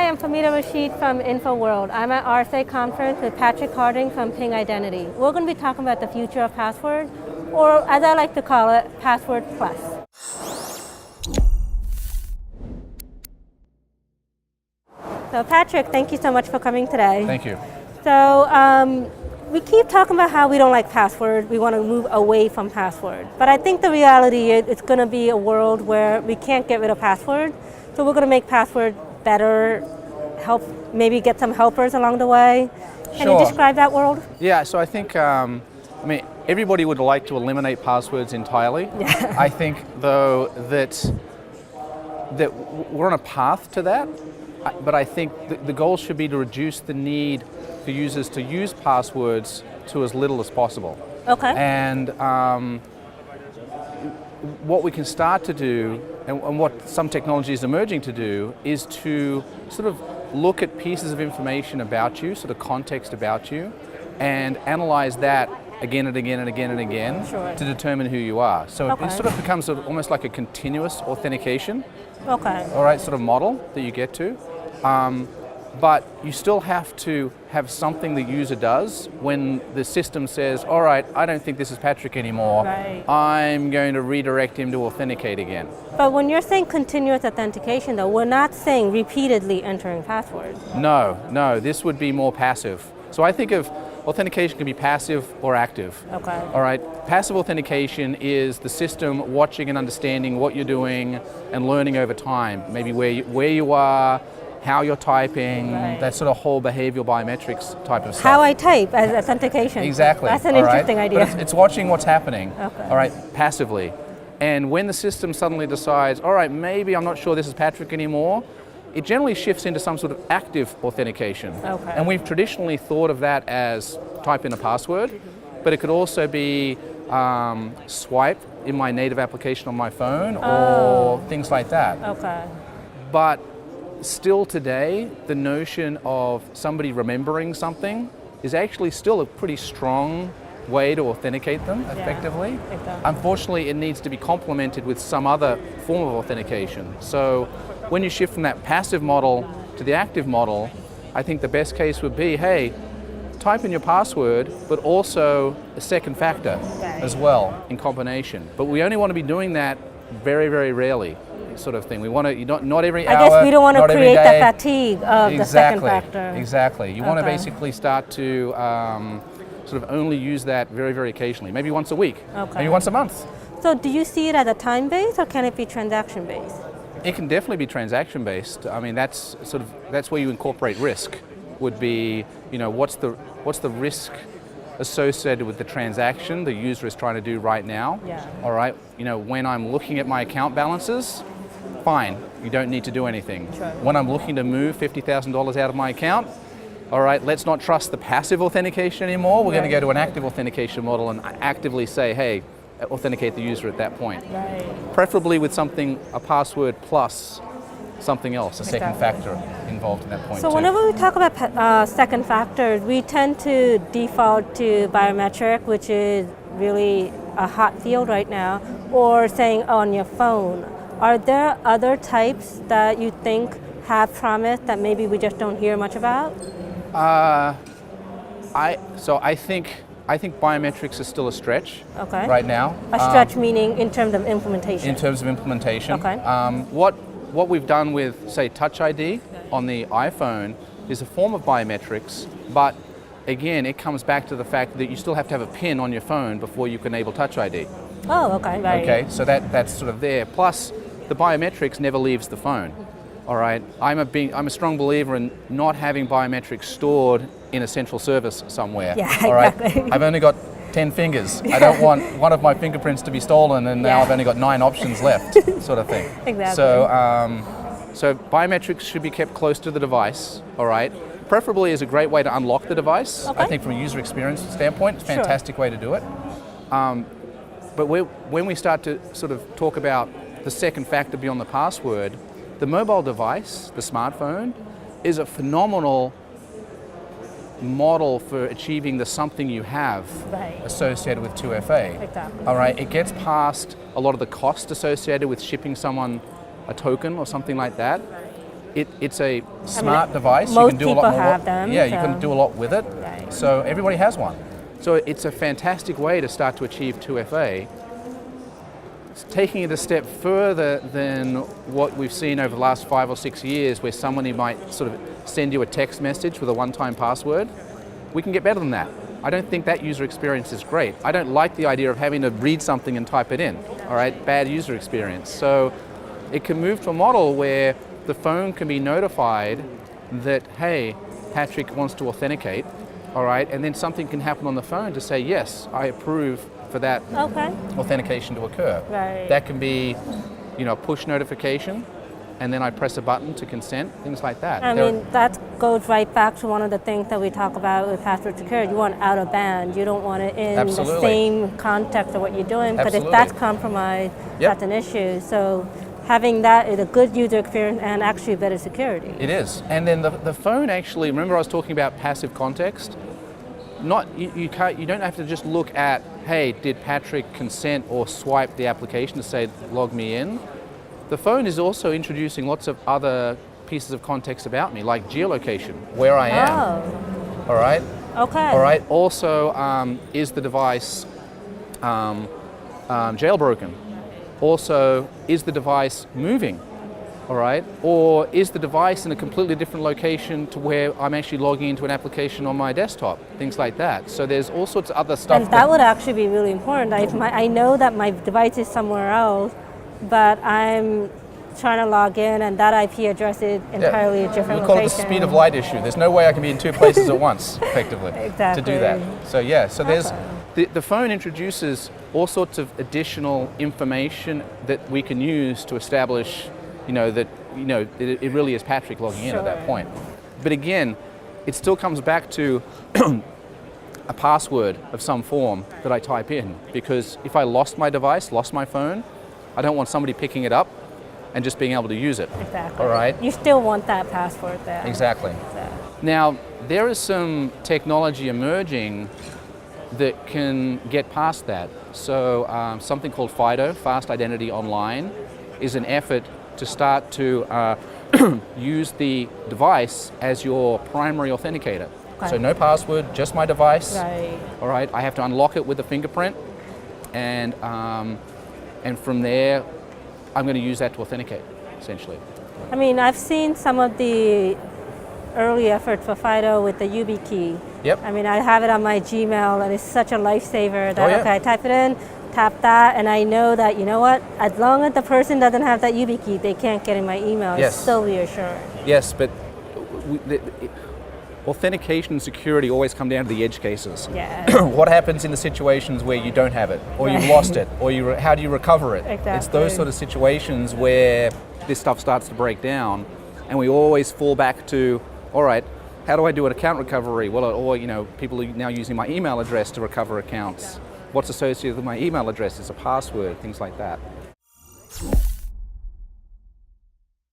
I'm Famita Rashid from InfoWorld. I'm at RSA conference with Patrick Harding from Pingidentity. We're going to be talking about the future of password, or as I like to call it, Password Plus. So Patrick, thank you so much for coming today. Thank you. So we keep talking about how we don't like password, we want to move away from password. But I think the reality is it's going to be a world where we can't get rid of password. So we're going to make password better, maybe get some helpers along the way. Can you describe that world? Yeah, so I think, everybody would like to eliminate passwords entirely. Yeah. I think, though, that we're on a path to that, but I think the goal should be to reduce the need for users to use passwords to as little as possible. Okay. And what we can start to do, and what some technology is emerging to do, is to sort of look at pieces of information about you, sort of context about you, and analyze that again and again and again and again to determine who you are. So it sort of becomes almost like a continuous authentication, all right, sort of model that you get to. But you still have to have something the user does when the system says, all right, I don't think this is Patrick anymore. Right. I'm going to redirect him to authenticate again. But when you're saying continuous authentication, though, we're not saying repeatedly entering passwords. No, this would be more passive. So I think of authentication can be passive or active. Okay. All right, passive authentication is the system watching and understanding what you're doing and learning over time, maybe where you are, how you're typing, that sort of whole behavioral biometrics type of stuff. How I type as authentication. Exactly. That's an interesting idea. But it's watching what's happening, all right, passively. And when the system suddenly decides, all right, maybe I'm not sure this is Patrick anymore, it generally shifts into some sort of active authentication. Okay. And we've traditionally thought of that as type in a password, but it could also be swipe in my native application on my phone or things like that. Okay. But still today, the notion of somebody remembering something is actually still a pretty strong way to authenticate them effectively. Exactly. Unfortunately, it needs to be complemented with some other form of authentication. So when you shift from that passive model to the active model, I think the best case would be, hey, type in your password, but also a second factor as well in combination. But we only want to be doing that very, very rarely. Sort of thing. We want to not every hour. I guess we don't want to create the fatigue of the second factor. Exactly. You want to basically start to sort of only use that very, very occasionally. Maybe once a week. Maybe once a month. So do you see it as a time-based or can it be transaction-based? It can definitely be transaction-based. I mean, that's where you incorporate risk. Would be, what's the risk associated with the transaction the user is trying to do right now. Yeah. All right. When I'm looking at my account balances, fine, you don't need to do anything. Sure. When I'm looking to move $50,000 out of my account, all right, let's not trust the passive authentication anymore. We're going to go to an active authentication model and actively say, hey, authenticate the user at that point. Right. Preferably with a password plus something else, a second factor involved in that point. So whenever we talk about second factors, we tend to default to biometric, which is really a hot field right now, or saying on your phone. Are there other types that you think have promise that maybe we just don't hear much about? I think biometrics is still a stretch right now. A stretch meaning in terms of implementation? In terms of implementation. Okay. What we've done with, say, Touch ID on the iPhone is a form of biometrics, but again, it comes back to the fact that you still have to have a PIN on your phone before you can enable Touch ID. Oh, okay. Right. Okay, so that's sort of there. Plus, the biometrics never leaves the phone. All right, I'm a strong believer in not having biometrics stored in a central service somewhere. Yeah, all right? Exactly. I've only got 10 fingers. I don't want one of my fingerprints to be stolen and now I've only got 9 options left, sort of thing. Exactly. So biometrics should be kept close to the device, all right? Preferably is a great way to unlock the device. I think from a user experience standpoint, it's a fantastic way to do it. But when we start to sort of talk about the second factor beyond the password, the mobile device, the smartphone, is a phenomenal model for achieving the something you have associated with 2FA. Exactly. All right, it gets past a lot of the cost associated with shipping someone a token or something like that. it's a smart device. Most you can do people a lot more. have them. Yeah, you can do a lot with it. Right. So everybody has one. So it's a fantastic way to start to achieve 2FA. It's taking it a step further than what we've seen over the last 5 or 6 years, where somebody might sort of send you a text message with a one-time password. We can get better than that. I don't think that user experience is great. I don't like the idea of having to read something and type it in. All right, bad user experience. So it can move to a model where the phone can be notified that, hey, Patrick wants to authenticate, all right, and then something can happen on the phone to say, yes, I approve for that authentication to occur. Right. That can be, a push notification, and then I press a button to consent, things like that. I mean, that goes right back to one of the things that we talk about with password security. You want out of band. You don't want it in the same context of what you're doing, because if that's compromised, that's an issue. So having that is a good user experience and actually better security. It is. And then the phone actually, remember I was talking about passive context? You don't have to just look at, hey, did Patrick consent or swipe the application to say log me in? The phone is also introducing lots of other pieces of context about me, like geolocation, where I am. Oh. All right. Okay. All right. Also, is the device jailbroken? Also, is the device moving? All right. Or is the device in a completely different location to where I'm actually logging into an application on my desktop? Things like that. So there's all sorts of other stuff. And that would actually be really important. I know that my device is somewhere else, but I'm trying to log in and that IP address is entirely a different location. We call it the speed of light issue. There's no way I can be in two places at once, effectively, to do that. So there's the phone introduces all sorts of additional information that we can use to establish, that it really is Patrick logging in at that point. But again, it still comes back to a password of some form that I type in, because if I lost my device, lost my phone, I don't want somebody picking it up and just being able to use it. Exactly. All right? You still want that password there. Exactly. Now, there is some technology emerging that can get past that. So something called FIDO, Fast Identity Online, is an effort to start to use the device as your primary authenticator. Okay. So no password, just my device. Right. All right, I have to unlock it with a fingerprint, and from there, I'm going to use that to authenticate, essentially. I mean, I've seen some of the early efforts for FIDO with the YubiKey. Yep. I mean, I have it on my Gmail, and it's such a lifesaver that, okay, I type it in, tap that, and I know that, as long as the person doesn't have that YubiKey, they can't get in my email. Yes. It's so reassuring. Yes, but authentication and security always come down to the edge cases. Yeah. What happens in the situations where you don't have it, or you've lost it, or how do you recover it? Exactly. It's those sort of situations where this stuff starts to break down, and we always fall back to, all right, how do I do an account recovery? Well, or people are now using my email address to recover accounts. What's associated with my email address is a password, things like that.